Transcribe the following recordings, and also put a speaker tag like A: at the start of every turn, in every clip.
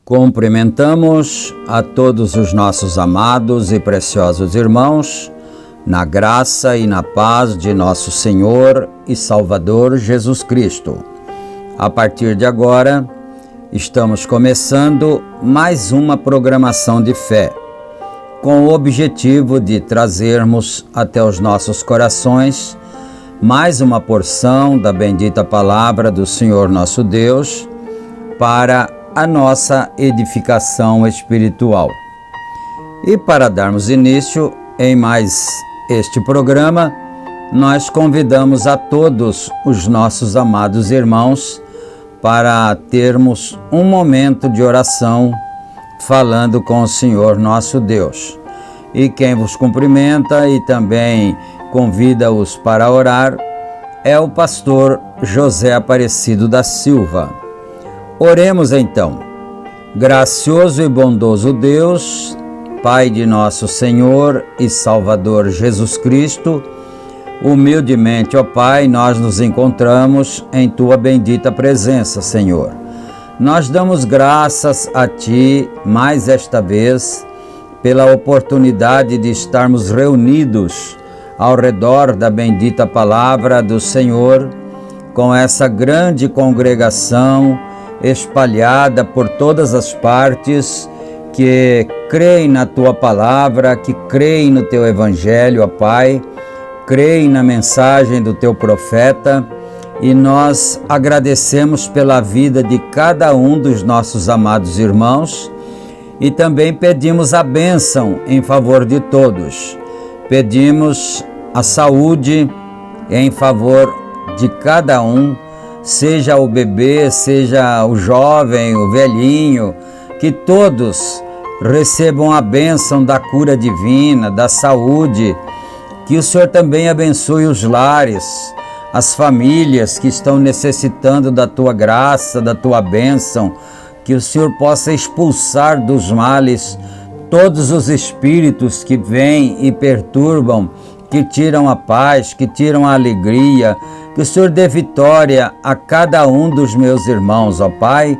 A: Cumprimentamos a todos os nossos amados e preciosos irmãos, na graça e na paz de nosso Senhor e Salvador Jesus Cristo. A partir de agora, estamos começando mais uma programação de fé, com o objetivo de trazermos até os nossos corações mais uma porção da bendita palavra do Senhor nosso Deus para a nossa edificação espiritual. E para darmos início em mais este programa, nós convidamos a todos os nossos amados irmãos para termos um momento de oração falando com o Senhor nosso Deus. E quem vos cumprimenta e também convida-os para orar é o pastor José Aparecido da Silva. Oremos então. Gracioso e bondoso Deus, Pai de nosso Senhor e Salvador Jesus Cristo, humildemente, ó Pai, nós nos encontramos em Tua bendita presença, Senhor. Nós damos graças a Ti, mais esta vez, pela oportunidade de estarmos reunidos ao redor da bendita palavra do Senhor, com essa grande congregação espalhada por todas as partes, que creem na Tua palavra, que creem no Teu Evangelho, ó Pai, creem na mensagem do Teu profeta, e nós agradecemos pela vida de cada um dos nossos amados irmãos, E também pedimos a bênção em favor de todos. Pedimos a saúde em favor de cada um, seja o bebê, seja o jovem, o velhinho, que todos recebam a bênção da cura divina, da saúde, que o Senhor também abençoe os lares, as famílias que estão necessitando da Tua graça, da Tua bênção, que o Senhor possa expulsar dos males todos os espíritos que vêm e perturbam, que tiram a paz, que tiram a alegria, que o Senhor dê vitória a cada um dos meus irmãos, ó Pai,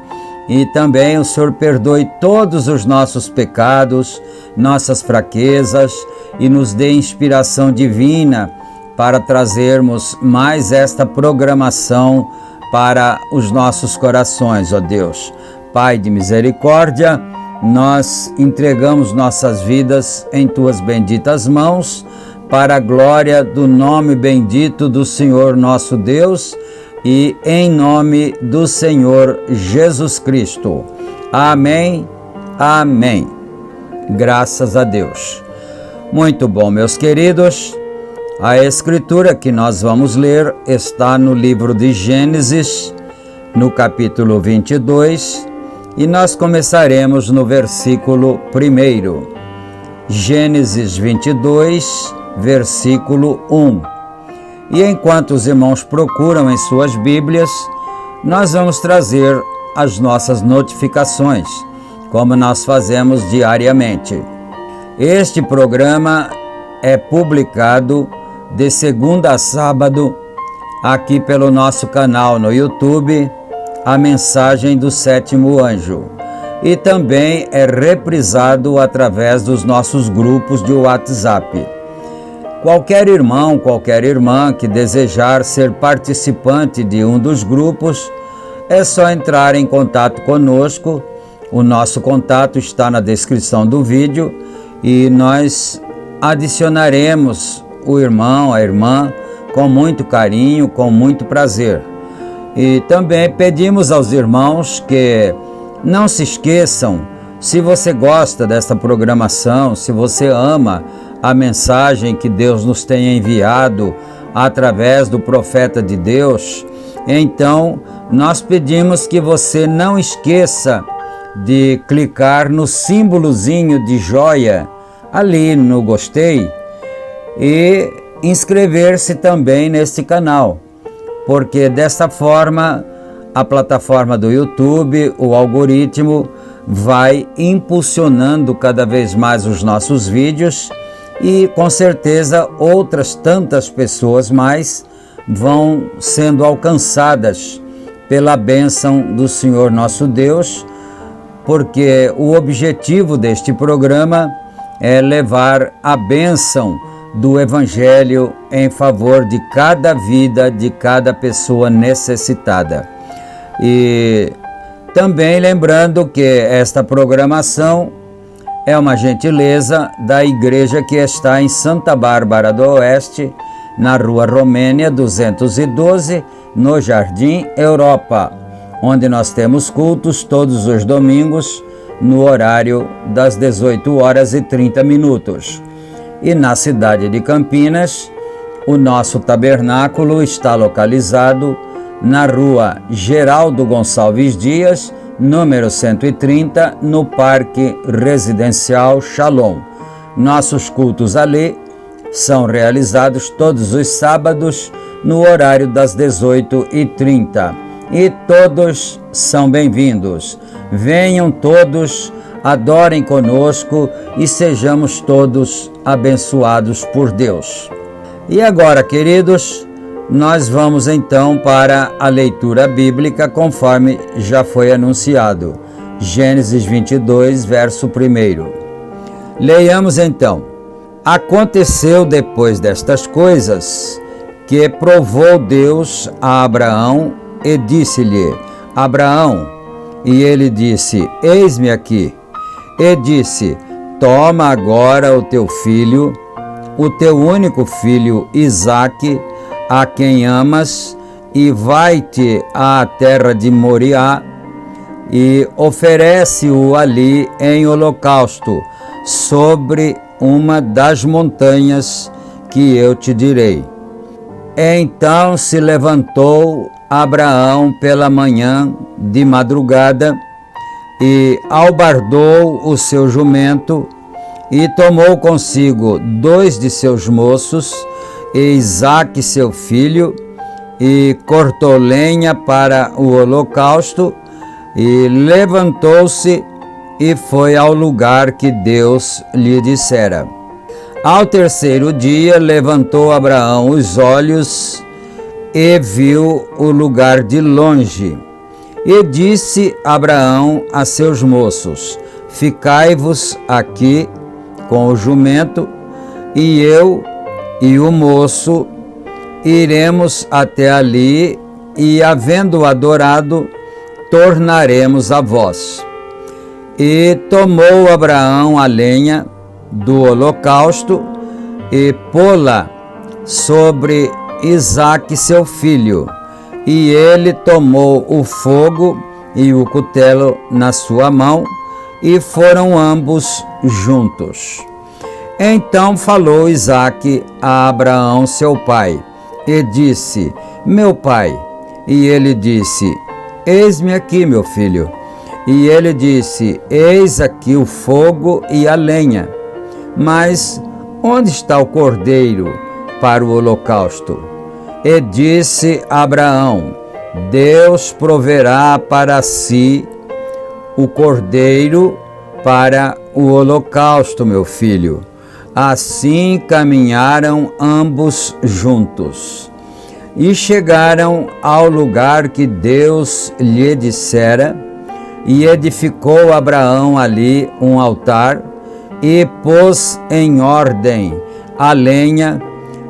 A: e também o Senhor perdoe todos os nossos pecados, nossas fraquezas e nos dê inspiração divina para trazermos mais esta programação para os nossos corações, ó Deus. Pai de misericórdia, nós entregamos nossas vidas em Tuas benditas mãos, para a glória do nome bendito do Senhor nosso Deus e em nome do Senhor Jesus Cristo. Amém, amém. Graças a Deus. Muito bom, meus queridos. A escritura que nós vamos ler está no livro de Gênesis, no capítulo 22, e nós começaremos no versículo 1. Gênesis 22, versículo 1. E enquanto os irmãos procuram em suas Bíblias, nós vamos trazer as nossas notificações, como nós fazemos diariamente. Este programa é publicado de segunda a sábado, aqui pelo nosso canal no YouTube, A Mensagem do Sétimo Anjo. E também é reprisado através dos nossos grupos de WhatsApp. Qualquer irmão, qualquer irmã que desejar ser participante de um dos grupos, é só entrar em contato conosco. O nosso contato está na descrição do vídeo e nós adicionaremos o irmão, a irmã, com muito carinho, com muito prazer. E também pedimos aos irmãos que não se esqueçam, se você gosta desta programação, se você ama a mensagem que Deus nos tem enviado através do profeta de Deus, então nós pedimos que você não esqueça de clicar no símbolozinho de joia ali no gostei e inscrever-se também neste canal, porque desta forma a plataforma do YouTube, o algoritmo, vai impulsionando cada vez mais os nossos vídeos e com certeza outras tantas pessoas mais vão sendo alcançadas pela bênção do Senhor nosso Deus, porque o objetivo deste programa é levar a bênção do Evangelho em favor de cada vida, de cada pessoa necessitada. E também lembrando que esta programação é uma gentileza da igreja que está em Santa Bárbara do Oeste, na Rua Romênia 212, no Jardim Europa, onde nós temos cultos todos os domingos, no horário das 18h30. E na cidade de Campinas, o nosso tabernáculo está localizado na Rua Geraldo Gonçalves Dias, número 130, no Parque Residencial Shalom. Nossos cultos ali são realizados todos os sábados, no horário das 18h30. E todos são bem-vindos. Venham todos, adorem conosco e sejamos todos abençoados por Deus. E agora, queridos, nós vamos então para a leitura bíblica conforme já foi anunciado. Gênesis 22, verso 1. Leiamos então. Aconteceu depois destas coisas que provou Deus a Abraão e disse-lhe: Abraão. E ele disse: Eis-me aqui. E disse: Toma agora o teu filho, o teu único filho Isaque, a quem amas, e vai-te à terra de Moriá, e oferece-o ali em holocausto, sobre uma das montanhas que eu te direi. Então se levantou Abraão pela manhã de madrugada e albardou o seu jumento e tomou consigo 2 de seus moços e Isaque seu filho e cortou lenha para o holocausto e levantou-se e foi ao lugar que Deus lhe dissera. Ao terceiro dia levantou Abraão os olhos e viu o lugar de longe. E disse Abraão a seus moços: ficai-vos aqui com o jumento, e eu e o moço iremos até ali, e havendo adorado, tornaremos a vós. E tomou Abraão a lenha do holocausto e pô-la sobre Isaque seu filho, e ele tomou o fogo e o cutelo na sua mão, e foram ambos juntos. Então falou Isaque a Abraão seu pai, e disse: meu pai. E ele disse: eis-me aqui, meu filho. E ele disse: eis aqui o fogo e a lenha, mas onde está o cordeiro para o holocausto? E disse Abraão: Deus proverá para si o cordeiro para o holocausto, meu filho. Assim caminharam ambos juntos e chegaram ao lugar que Deus lhe dissera, e edificou Abraão ali um altar e pôs em ordem a lenha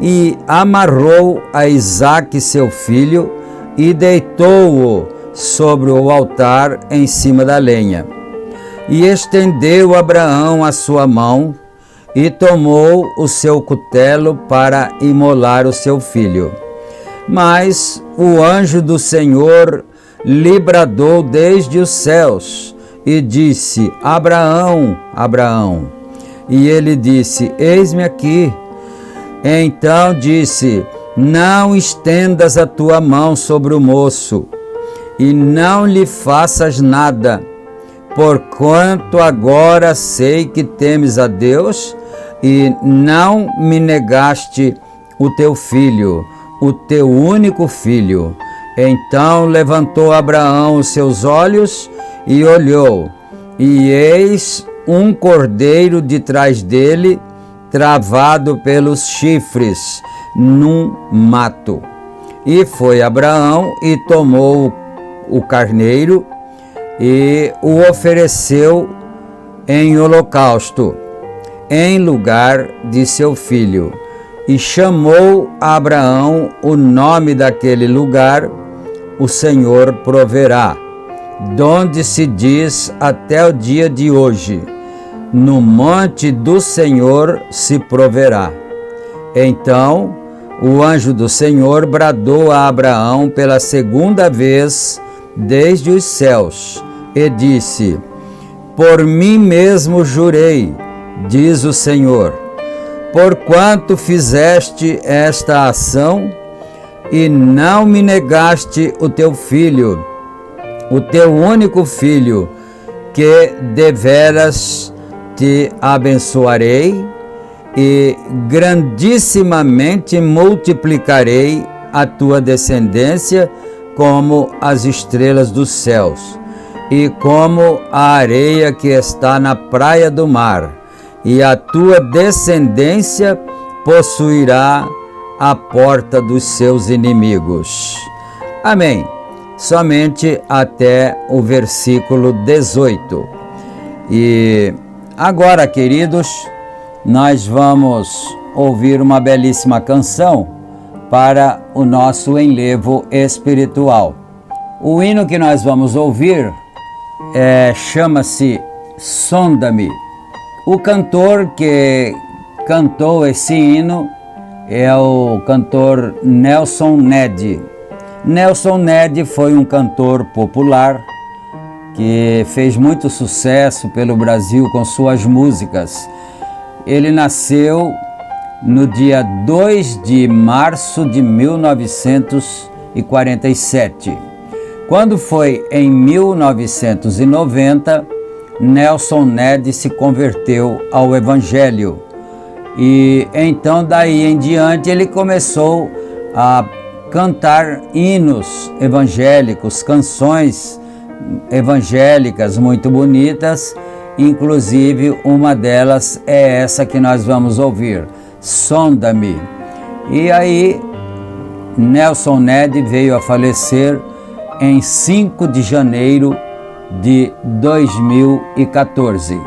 A: e amarrou a Isaque seu filho e deitou-o sobre o altar em cima da lenha. E estendeu Abraão a sua mão e tomou o seu cutelo para imolar o seu filho. Mas o anjo do Senhor lhe bradou desde os céus e disse: Abraão, Abraão. E ele disse: eis-me aqui. Então disse: não estendas a tua mão sobre o moço e não lhe faças nada, porquanto agora sei que temes a Deus e não me negaste o teu filho, o teu único filho. Então levantou Abraão os seus olhos e olhou, e eis um cordeiro de trás dele, travado pelos chifres, num mato. E foi Abraão e tomou o carneiro e o ofereceu em holocausto, em lugar de seu filho. E chamou Abraão o nome daquele lugar: o Senhor proverá, donde se diz até o dia de hoje: no monte do Senhor se proverá. Então o anjo do Senhor bradou a Abraão pela segunda vez desde os céus e disse: por mim mesmo jurei, diz o Senhor, porquanto fizeste esta ação e não me negaste o teu filho, o teu único filho, que deveras te abençoarei e grandissimamente multiplicarei a tua descendência como as estrelas dos céus e como a areia que está na praia do mar, e a tua descendência possuirá a porta dos seus inimigos. Amém. Somente até o versículo 18. E agora, queridos, nós vamos ouvir uma belíssima canção para o nosso enlevo espiritual. O hino que nós vamos ouvir chama-se Sonda-me. O cantor que cantou esse hino é o cantor Nelson Ned. Nelson Ned foi um cantor popular que fez muito sucesso pelo Brasil com suas músicas. Ele nasceu no dia 2 de março de 1947. Quando foi em 1990, Nelson Ned se converteu ao Evangelho. E então daí em diante ele começou a cantar hinos evangélicos, canções evangélicas muito bonitas, inclusive uma delas é essa que nós vamos ouvir, Sonda-me. E aí Nelson Ned veio a falecer em 5 de janeiro de 2014.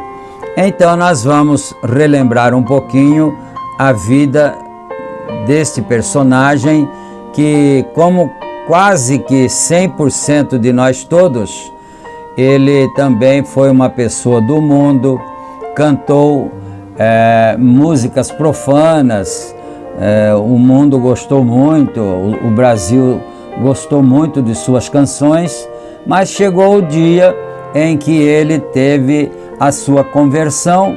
A: Então nós vamos relembrar um pouquinho a vida deste personagem que, como quase que 100% de nós todos, ele também foi uma pessoa do mundo, cantou músicas profanas, o mundo gostou muito, o Brasil gostou muito de suas canções, mas chegou o dia em que ele teve a sua conversão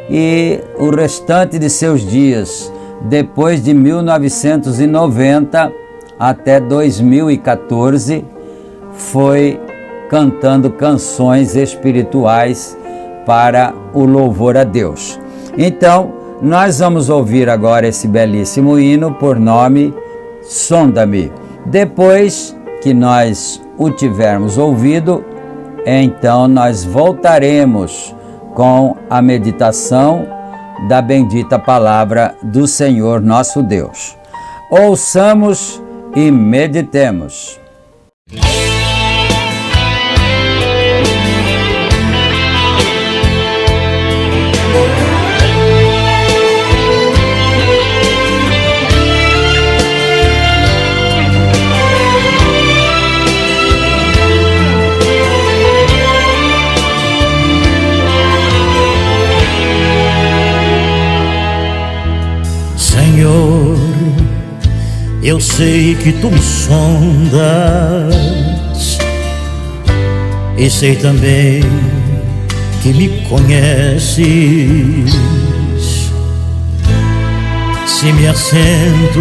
A: e o restante de seus dias, depois de 1990 até 2014, foi cantando canções espirituais para o louvor a Deus. Então, nós vamos ouvir agora esse belíssimo hino por nome Sonda-me. Depois que nós o tivermos ouvido, então nós voltaremos com a meditação da bendita palavra do Senhor nosso Deus. Ouçamos e meditemos.
B: Senhor, eu sei que tu me sondas e sei também que me conheces. Se me assento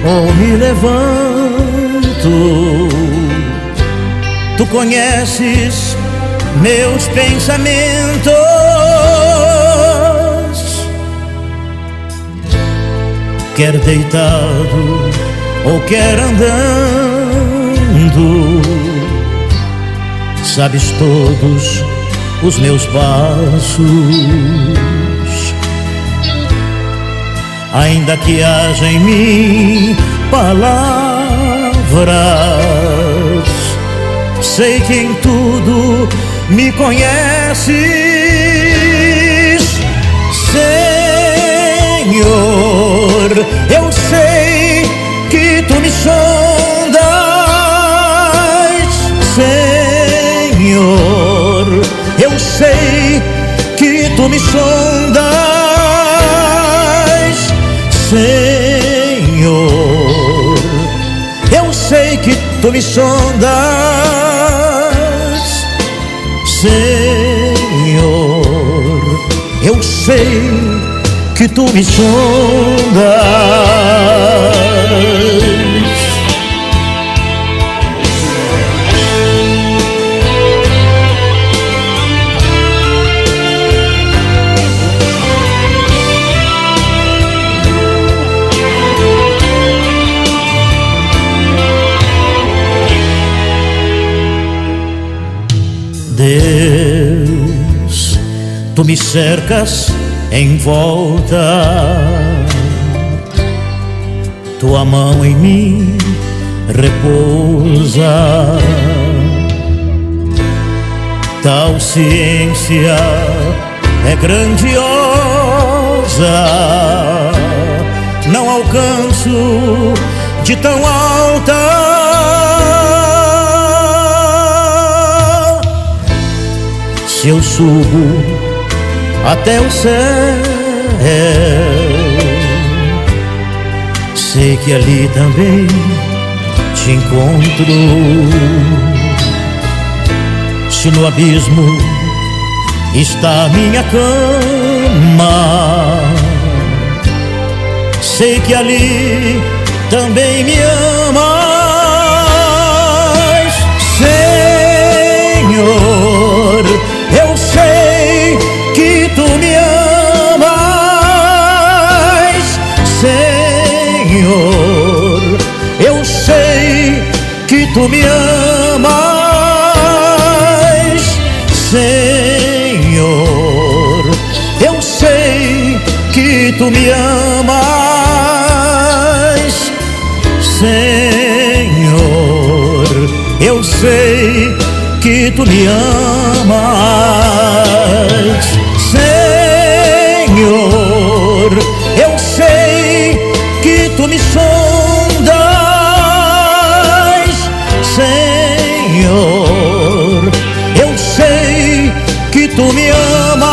B: ou me levanto, tu conheces meus pensamentos. Quer deitado ou quer andando, sabes todos os meus passos. Ainda que haja em mim palavras, sei que em tudo me conheces, Senhor. Eu sei que tu me sondas, Senhor. Eu sei que tu me sondas, Senhor. Eu sei que tu me sondas, Senhor. Eu sei que tu me sondas. Deus, tu me cercas em volta, tua mão em mim repousa. Tal ciência é grandiosa, não alcanço de tão alta. Se eu subo até o céu, sei que ali também te encontro. Se se no abismo está minha cama, sei que ali também me amas, Senhor. Eu sei que tu me amas, Senhor. Eu sei que tu me amas, Senhor. Eu sei que tu me amas, Senhor. Eu sei que tu me amas, Senhor. Eu sei que tu me sondas, Senhor. Eu sei que tu me amas,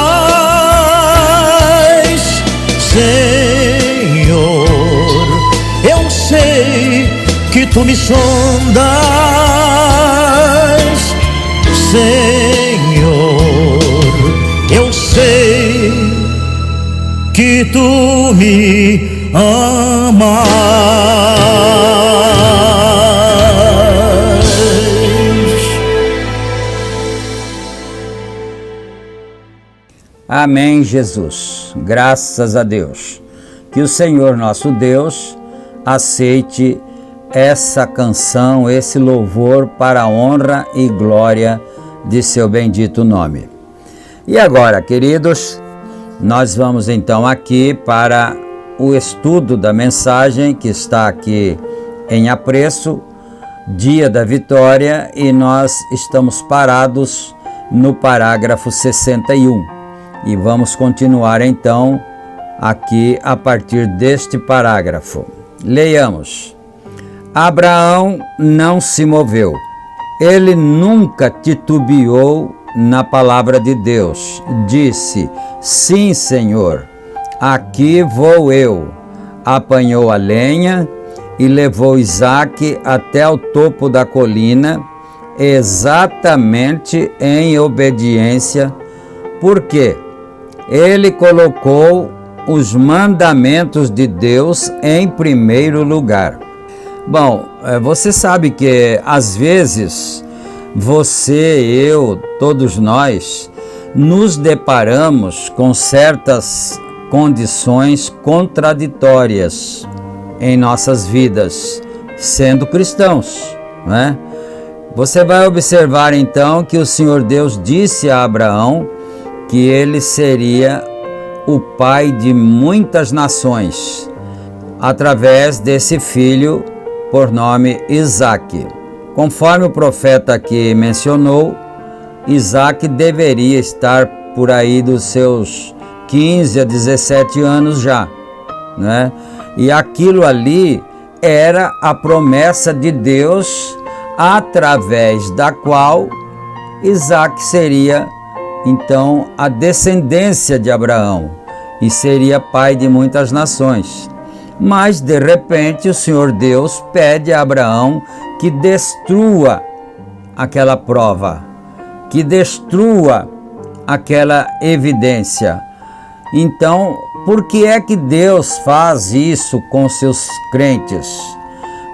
B: Senhor. Eu sei que tu me sondas, Senhor. Eu sei que tu me amas.
A: Amém, Jesus. Graças a Deus. Que o Senhor nosso Deus aceite essa canção, esse louvor para a honra e glória de seu bendito nome. E agora, queridos, nós vamos então aqui para o estudo da mensagem que está aqui em apreço, dia da vitória, e nós estamos parados no parágrafo 61. E vamos continuar então aqui a partir deste parágrafo. Leiamos. Abraão não se moveu. Ele nunca titubeou na palavra de Deus. Disse: sim, Senhor, aqui vou eu. Apanhou a lenha e levou Isaque até o topo da colina, exatamente em obediência, porque ele colocou os mandamentos de Deus em primeiro lugar. Bom, você sabe que às vezes você, eu, todos nós nos deparamos com certas condições contraditórias em nossas vidas, sendo cristãos, né? Você vai observar então que o Senhor Deus disse a Abraão que ele seria o pai de muitas nações, através desse filho por nome Isaque. Conforme o profeta aqui mencionou, Isaque deveria estar por aí dos seus 15 a 17 anos já, né? E aquilo ali era a promessa de Deus, através da qual Isaque seria então a descendência de Abraão e seria pai de muitas nações. Mas de repente o Senhor Deus pede a Abraão que destrua aquela prova, que destrua aquela evidência. Então, por que é que Deus faz isso com seus crentes?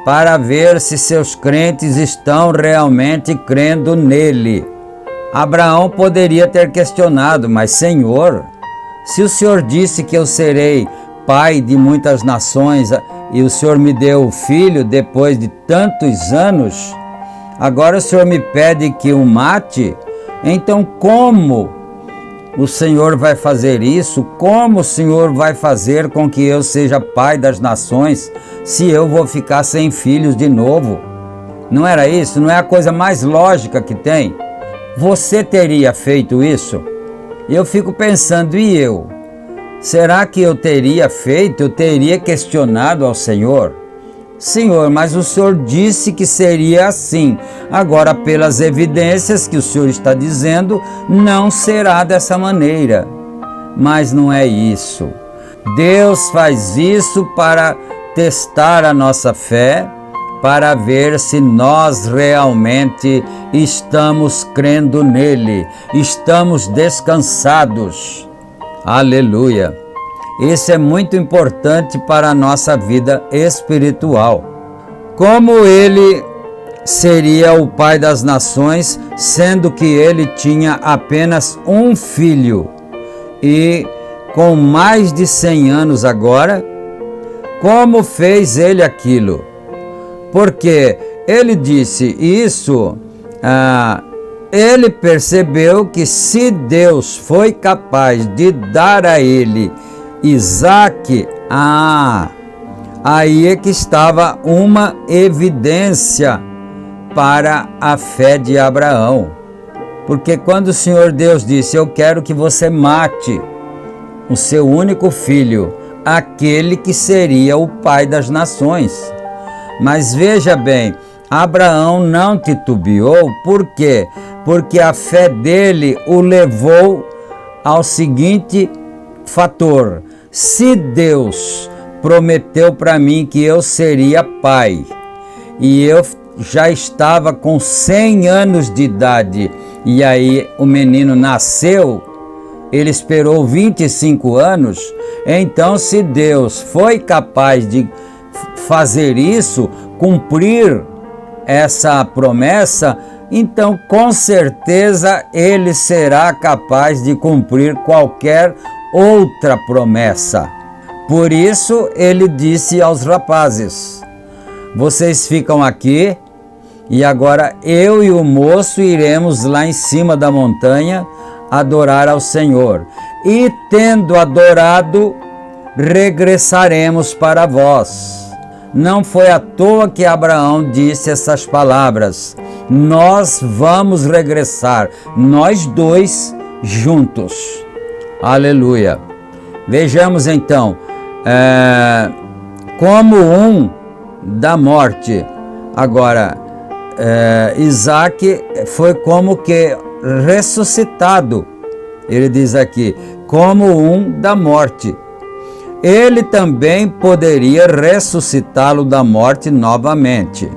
A: Para ver se seus crentes estão realmente crendo nele. Abraão poderia ter questionado: mas Senhor, se o Senhor disse que eu serei pai de muitas nações e o Senhor me deu o filho depois de tantos anos, agora o Senhor me pede que o mate? Então como o Senhor vai fazer isso? Como o Senhor vai fazer com que eu seja pai das nações se eu vou ficar sem filhos de novo? Não era isso? Não é a coisa mais lógica que tem? Você teria feito isso? Eu fico pensando, e eu? Será que eu teria feito? Eu teria questionado ao Senhor? Senhor, mas o Senhor disse que seria assim. Agora, pelas evidências que o Senhor está dizendo, não será dessa maneira. Mas não é isso. Deus faz isso para testar a nossa fé, para ver se nós realmente estamos crendo nele, estamos descansados. Aleluia! Isso é muito importante para a nossa vida espiritual. Como ele seria o pai das nações, sendo que ele tinha apenas um filho e com mais de 100 anos agora, como fez ele aquilo? Porque ele disse isso, ele percebeu que se Deus foi capaz de dar a ele Isaque, aí é que estava uma evidência para a fé de Abraão. Porque quando o Senhor Deus disse: eu quero que você mate o seu único filho, aquele que seria o pai das nações. Mas veja bem, Abraão não titubeou. Por quê? Porque a fé dele o levou ao seguinte fator: se Deus prometeu para mim que eu seria pai, e eu já estava com 100 anos de idade, e aí o menino nasceu, ele esperou 25 anos, então se Deus foi capaz de fazer isso, cumprir essa promessa, então com certeza ele será capaz de cumprir qualquer outra promessa. Por isso ele disse aos rapazes: vocês ficam aqui e agora eu e o moço iremos lá em cima da montanha adorar ao Senhor, e tendo adorado, regressaremos para vós. Não foi à toa que Abraão disse essas palavras: nós vamos regressar, nós dois juntos. Aleluia! Vejamos então, como um da morte. Agora, Isaque foi como que ressuscitado. Ele diz aqui, como um da morte. Ele também poderia ressuscitá-lo da morte novamente.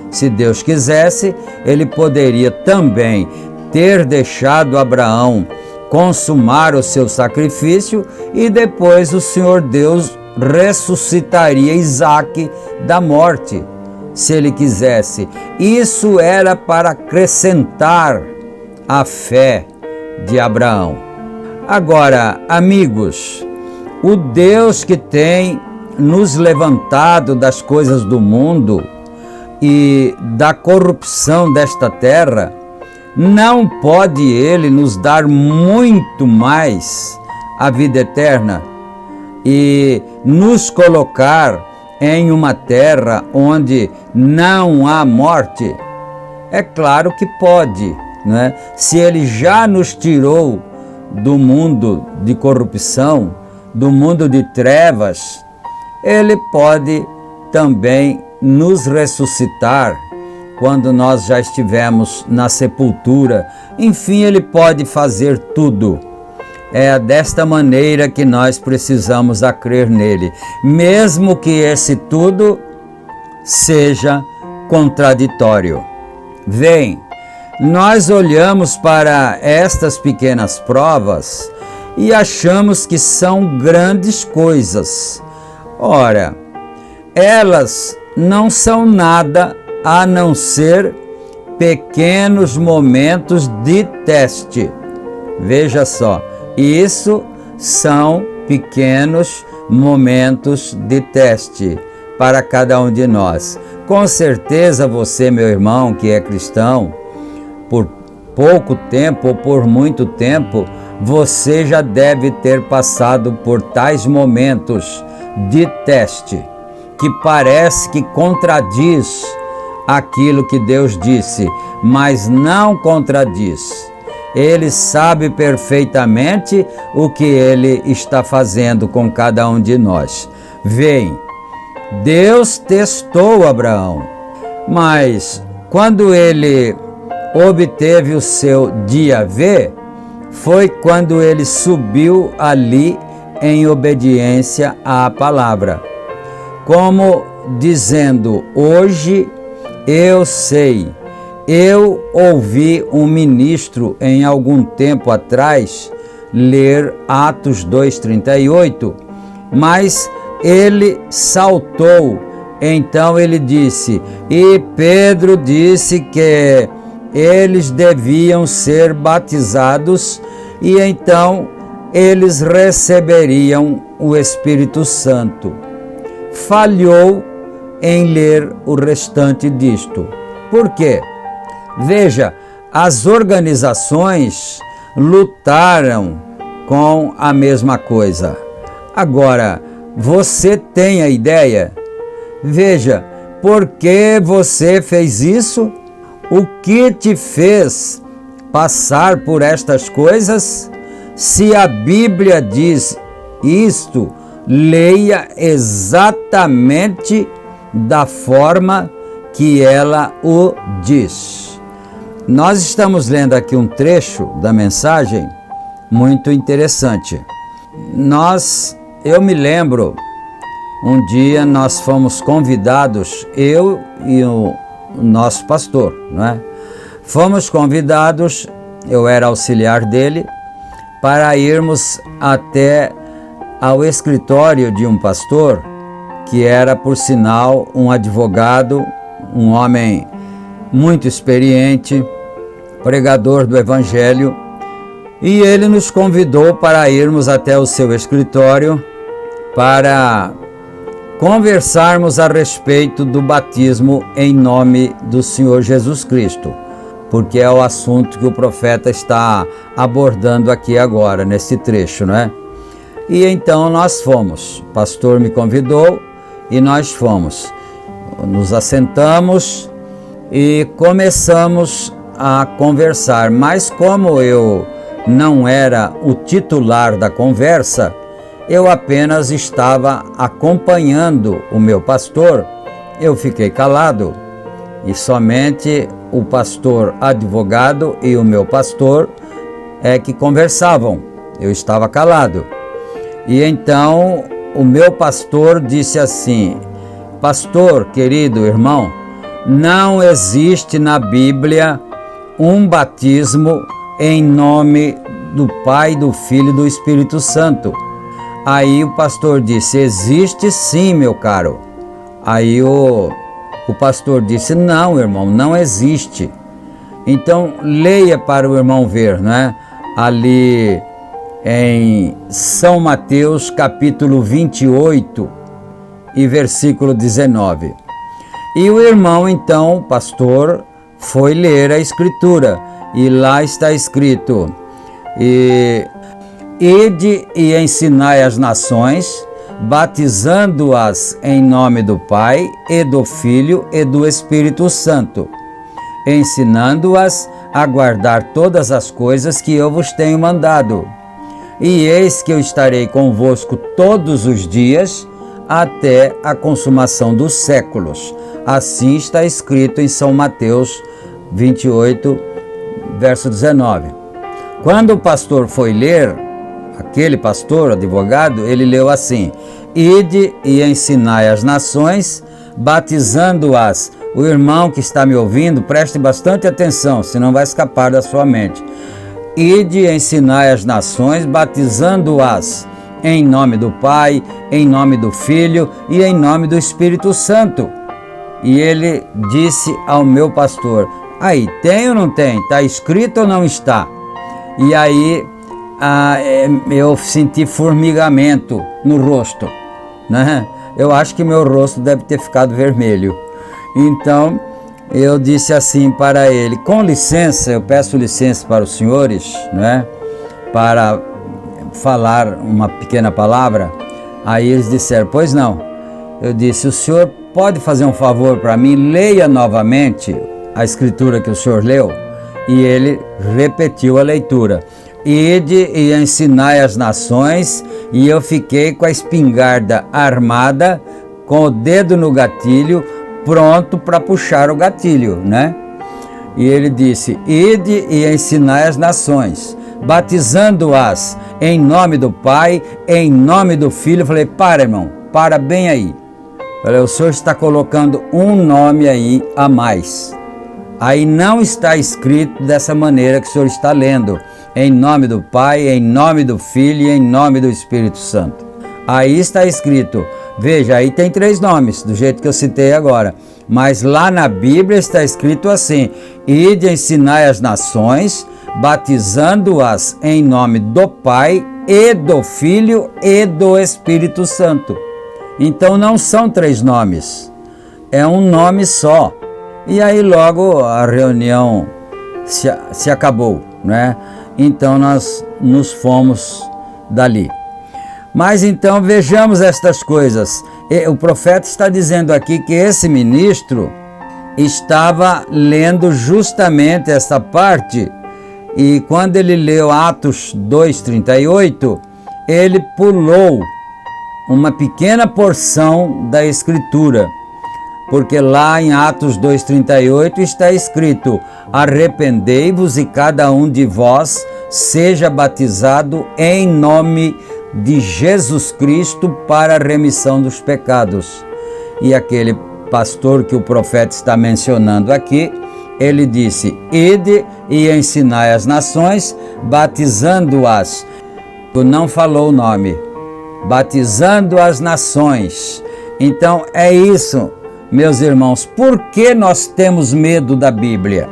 A: Se Deus quisesse, ele poderia também ter deixado Abraão consumar o seu sacrifício e depois o Senhor Deus ressuscitaria Isaque da morte, se ele quisesse. Isso era para acrescentar a fé de Abraão. Agora, amigos, o Deus que tem nos levantado das coisas do mundo e da corrupção desta terra, não pode ele nos dar muito mais a vida eterna e nos colocar em uma terra onde não há morte? É claro que pode, né? Se ele já nos tirou do mundo de corrupção, do mundo de trevas, ele pode também nos ressuscitar quando nós já estivermos na sepultura. Enfim, ele pode fazer tudo. É desta maneira que nós precisamos a crer nele, mesmo que esse tudo seja contraditório. Vem, nós olhamos para estas pequenas provas e achamos que são grandes coisas. Ora, elas não são nada a não ser pequenos momentos de teste. Veja só, isso são pequenos momentos de teste para cada um de nós. Com certeza você, meu irmão, que é cristão, por pouco tempo ou por muito tempo, você já deve ter passado por tais momentos de teste, que parece que contradiz aquilo que Deus disse, mas não contradiz. Ele sabe perfeitamente o que ele está fazendo com cada um de nós. Vem, Deus testou Abraão, mas quando ele obteve o seu dia V, foi quando ele subiu ali em obediência à palavra, como dizendo: hoje Eu sei. Eu ouvi um ministro em algum tempo atrás ler Atos 2:38, mas ele saltou. Então ele disse, e Pedro disse que eles deviam ser batizados e então eles receberiam o Espírito Santo. Falhou em ler o restante disto. Por quê? Veja, as organizações lutaram com a mesma coisa. Agora, você tem a ideia? Veja, por que você fez isso? O que te fez passar por estas coisas? Se a Bíblia diz isto, leia exatamente da forma que ela o diz. Nós estamos lendo aqui um trecho da mensagem muito interessante. Eu me lembro, um dia nós fomos convidados, eu e o nosso pastor, não é? Fomos convidados, eu era auxiliar dele, para irmos até ao escritório de um pastor, que era, por sinal, um advogado, um homem muito experiente, pregador do Evangelho, e ele nos convidou para irmos até o seu escritório para conversarmos a respeito do batismo em nome do Senhor Jesus Cristo, porque é o assunto que o profeta está abordando aqui agora, nesse trecho, não é? E então nós fomos, o pastor me convidou e nós fomos. Nos assentamos e começamos a conversar, mas como eu não era o titular da conversa, eu apenas estava acompanhando o meu pastor, eu fiquei calado e somente o pastor advogado e o meu pastor é que conversavam, eu estava calado. E então o meu pastor disse assim, pastor, querido irmão, não existe na Bíblia um batismo em nome do Pai, do Filho e do Espírito Santo. Aí o pastor disse, existe sim, meu caro. Aí o pastor disse, não, irmão, não existe. Então leia para o irmão ver, não é? Ali em São Mateus capítulo 28 e versículo 19. E o irmão então, o pastor, foi ler a escritura e lá está escrito, ide e ensinai as nações, batizando-as em nome do Pai e do Filho e do Espírito Santo, ensinando-as a guardar todas as coisas que eu vos tenho mandado. E eis que eu estarei convosco todos os dias, até a consumação dos séculos. Assim está escrito em São Mateus 28, verso 19. Quando o pastor foi ler, aquele pastor, advogado, ele leu assim, ide e ensinai as nações, batizando-as. O irmão que está me ouvindo, preste bastante atenção, senão vai escapar da sua mente. Ide e ensinai as nações, batizando-as em nome do Pai, em nome do Filho e em nome do Espírito Santo. E ele disse ao meu pastor, aí, tem ou não tem? Está escrito ou não está? E aí eu senti formigamento no rosto, né? Eu acho que meu rosto deve ter ficado vermelho. Então eu disse assim para ele, com licença, eu peço licença para os senhores, né? Para falar uma pequena palavra. Aí eles disseram, pois não. Eu disse, o senhor pode fazer um favor para mim? Leia novamente a escritura que o senhor leu. E ele repetiu a leitura. Ide e ensinai as nações. E eu fiquei com a espingarda armada, com o dedo no gatilho, pronto para puxar o gatilho, né? E ele disse, ide e ensinai as nações, batizando-as em nome do Pai, em nome do Filho. Eu falei, para, irmão, para bem aí. Olha, o Senhor está colocando um nome aí a mais. Aí não está escrito dessa maneira que o Senhor está lendo. Em nome do Pai, em nome do Filho e em nome do Espírito Santo. Aí está escrito, veja, aí tem 3 nomes, do jeito que eu citei agora. Mas lá na Bíblia está escrito assim: ide ensinai as nações, batizando-as em nome do Pai e do Filho e do Espírito Santo. Então não são 3 nomes, é um nome só. E aí logo a reunião se acabou, né? Então nós nos fomos dali. Mas então vejamos estas coisas. O profeta está dizendo aqui que esse ministro estava lendo justamente essa parte, e quando ele leu Atos 2:38, ele pulou uma pequena porção da Escritura, porque lá em Atos 2:38 está escrito: arrependei-vos e cada um de vós seja batizado em nome de Jesus Cristo para a remissão dos pecados. E aquele pastor que o profeta está mencionando aqui, ele disse: ide e ensinai as nações, batizando-as. Não falou o nome, batizando as nações. Então é isso, meus irmãos. Por que nós temos medo da Bíblia?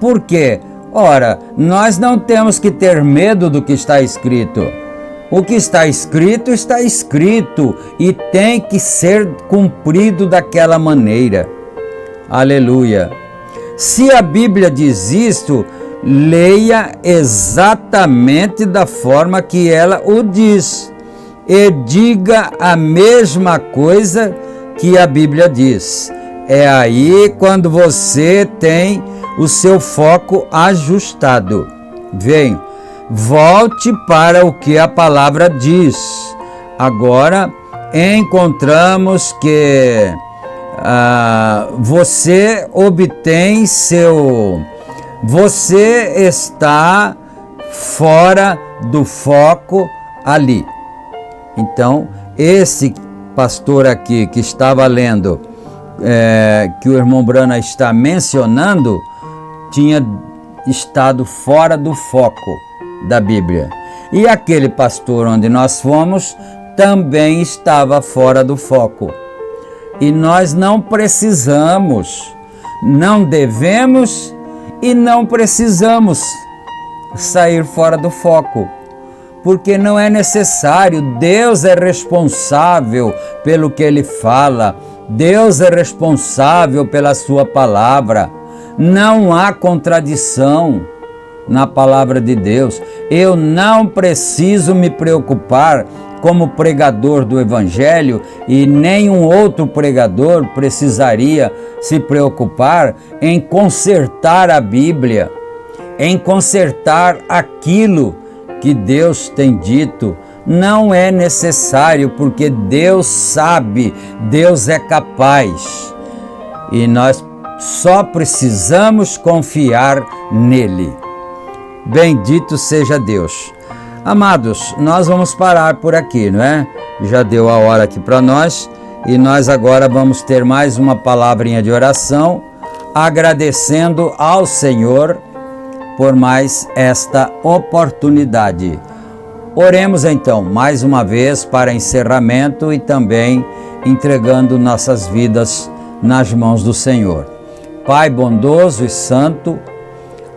A: Por quê? Ora, nós não temos que ter medo do que está escrito. O que está escrito e tem que ser cumprido daquela maneira. Aleluia! Se a Bíblia diz isto, leia exatamente da forma que ela o diz e diga a mesma coisa que a Bíblia diz. É aí quando você tem o seu foco ajustado. Venha, volte para o que a palavra diz. Agora encontramos que você obtém você está fora do foco ali. Então, esse pastor aqui que estava lendo, que o irmão Brana está mencionando, tinha estado fora do foco da Bíblia. E aquele pastor onde nós fomos também estava fora do foco. E nós não precisamos, não devemos e não precisamos sair fora do foco, porque não é necessário. Deus é responsável pelo que Ele fala, Deus é responsável pela sua palavra. Não há contradição na palavra de Deus. Eu não preciso me preocupar como pregador do Evangelho, e nenhum outro pregador precisaria se preocupar em consertar a Bíblia, em consertar aquilo que Deus tem dito. Não é necessário, porque Deus sabe, Deus é capaz, e nós só precisamos confiar nele. Bendito seja Deus. Amados, nós vamos parar por aqui, não é? Já deu a hora aqui para nós, e nós agora vamos ter mais uma palavrinha de oração, agradecendo ao Senhor por mais esta oportunidade. Oremos então mais uma vez para encerramento e também entregando nossas vidas nas mãos do Senhor. Pai bondoso e santo,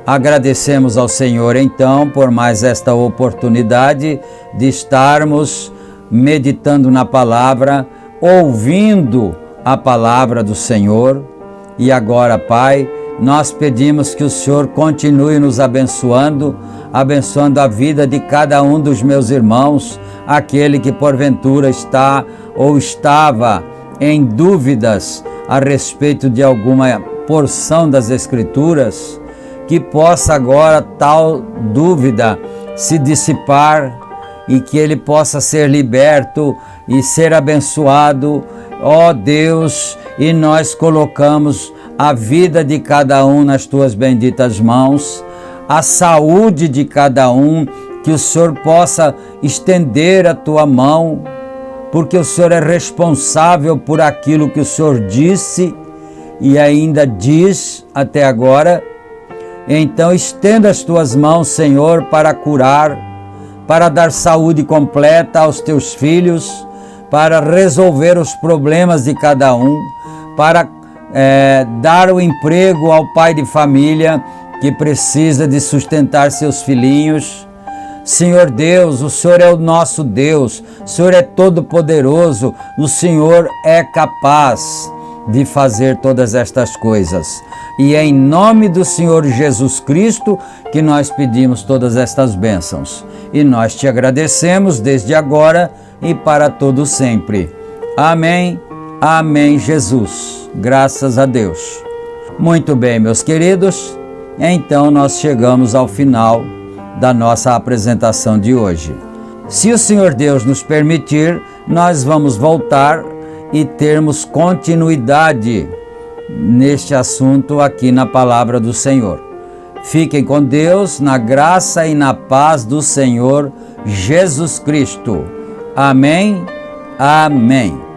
A: agradecemos ao Senhor então por mais esta oportunidade de estarmos meditando na palavra, ouvindo a palavra do Senhor. E agora, Pai, nós pedimos que o Senhor continue nos abençoando, abençoando a vida de cada um dos meus irmãos, aquele que porventura está ou estava em dúvidas a respeito de alguma porção das Escrituras, que possa agora tal dúvida se dissipar e que ele possa ser liberto e ser abençoado, ó Deus, e nós colocamos a vida de cada um nas tuas benditas mãos, a saúde de cada um, que o Senhor possa estender a tua mão, porque o Senhor é responsável por aquilo que o Senhor disse e ainda diz até agora. Então estenda as tuas mãos, Senhor, para curar, para dar saúde completa aos teus filhos, para resolver os problemas de cada um, para dar o emprego ao pai de família que precisa de sustentar seus filhinhos. Senhor Deus, o Senhor é o nosso Deus, o Senhor é todo-poderoso, o Senhor é capaz de fazer todas estas coisas. E é em nome do Senhor Jesus Cristo que nós pedimos todas estas bênçãos. E nós te agradecemos desde agora e para todo sempre. Amém, amém, Jesus. Graças a Deus. Muito bem, meus queridos, então nós chegamos ao final da nossa apresentação de hoje. Se o Senhor Deus nos permitir, nós vamos voltar e termos continuidade neste assunto aqui na Palavra do Senhor. Fiquem com Deus, na graça e na paz do Senhor Jesus Cristo. Amém, amém.